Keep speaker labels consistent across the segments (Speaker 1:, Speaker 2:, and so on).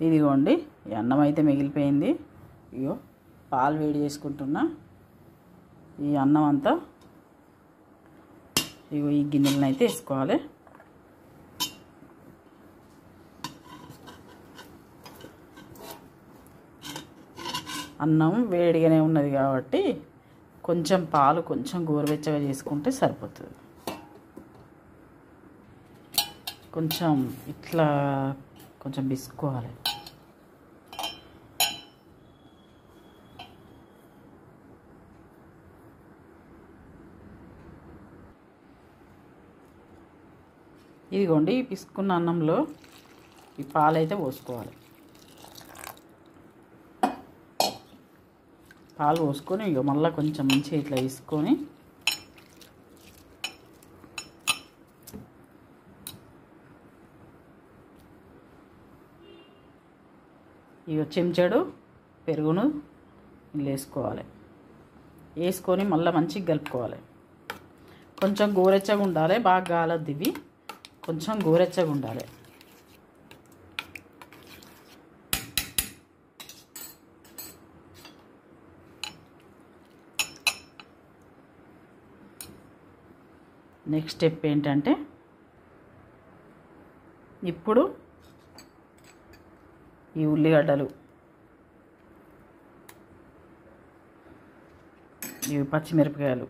Speaker 1: ఇదిగోండి ఈ అన్నం అయితే మిగిలిపోయింది. ఇగో పాలు వేడి చేసుకుంటున్నా. ఈ అన్నం అంతా ఇగో ఈ గిన్నెలను అయితే వేసుకోవాలి. అన్నం వేడిగానే ఉన్నది కాబట్టి కొంచెం పాలు కొంచెం గోరువెచ్చగా చేసుకుంటే సరిపోతుంది. కొంచెం ఇట్లా కొంచెం బిసుకోవాలి. ఇదిగోండి ఈ పిసుకున్న అన్నంలో ఈ పాలైతే పోసుకోవాలి. పాలు పోసుకొని ఇక మళ్ళీ కొంచెం మంచిగా ఇట్లా వేసుకొని ఇక చెంచాడు పెరుగును ఇలా వేసుకోవాలి. వేసుకొని మళ్ళీ మంచిగా కలుపుకోవాలి. కొంచెం గోరెచ్చగా ఉండాలి, బాగా గాలద్దు. ఇవి కొంచెం గోరెచ్చగా ఉండాలి. నెక్స్ట్ స్టెప్ ఏంటంటే ఇప్పుడు ఈ ఉల్లిగడ్డలు, ఇవి పచ్చిమిరపకాయలు,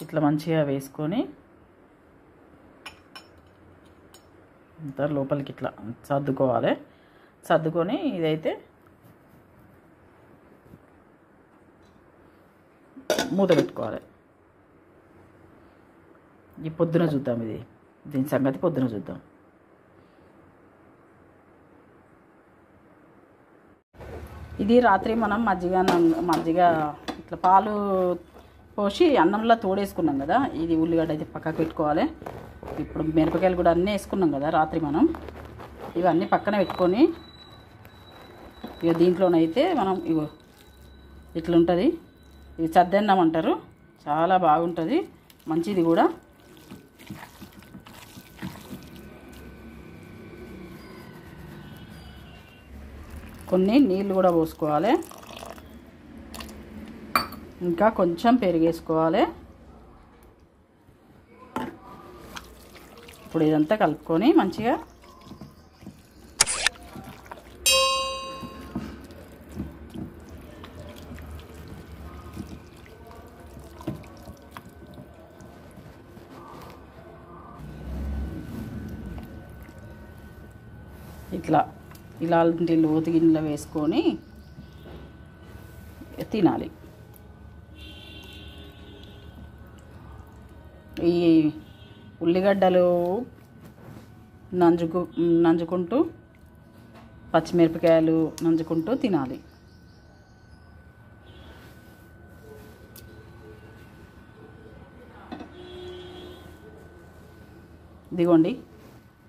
Speaker 1: ఇట్లా మంచిగా వేసుకొని అంతా లోపలికి ఇట్లా సర్దుకోవాలి. సర్దుకొని ఇదైతే మూత పెట్టుకోవాలి. ఈ పొద్దున చూద్దాం, దీని సంగతి పొద్దున చూద్దాం. ఇది రాత్రి మనం మజ్జిగ ఇట్లా పాలు పోసి అన్నంలో తోడేసుకున్నాం కదా. ఇది ఉల్లిగడ్డ అయితే పక్కకు పెట్టుకోవాలి. ఇప్పుడు మిరపకాయలు కూడా అన్నీ వేసుకున్నాం కదా రాత్రి మనం. ఇవన్నీ పక్కన పెట్టుకొని ఇక దీంట్లోనైతే మనం ఇగో ఇట్లుంటుంది. ఇది చద్దన్నం అంటారు, చాలా బాగుంటుంది, మంచిది కూడా. కొన్ని నీళ్ళు కూడా పోసుకోవాలి. ఇంకా కొంచెం పెరిగేసుకోవాలి. ఇప్పుడు ఇదంతా కలుపుకొని మంచిగా ఇలాంటి లోతు గిన్నెలో వేసుకొని తినాలి. ఈ ఉల్లిగడ్డలు నంజుకుంటూ పచ్చిమిరపకాయలు నంజుకుంటూ తినాలి. ఇదిగోండి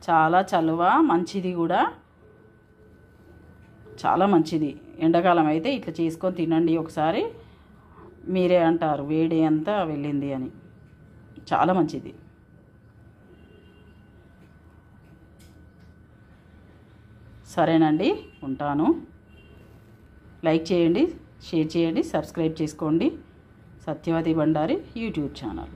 Speaker 1: చాలా చలువ, మంచిది కూడా, చాలా మంచిది. ఎండాకాలం అయితే ఇట్లా చేసుకొని తినండి ఒకసారి. మీరే అంటారు వేడి అంతా వెళ్ళింది అని. చాలా మంచిది. సరేనండి, ఉంటాను. లైక్ చేయండి, షేర్ చేయండి, సబ్స్క్రైబ్ చేసుకోండి. Satyavathi Bandari YouTube channel.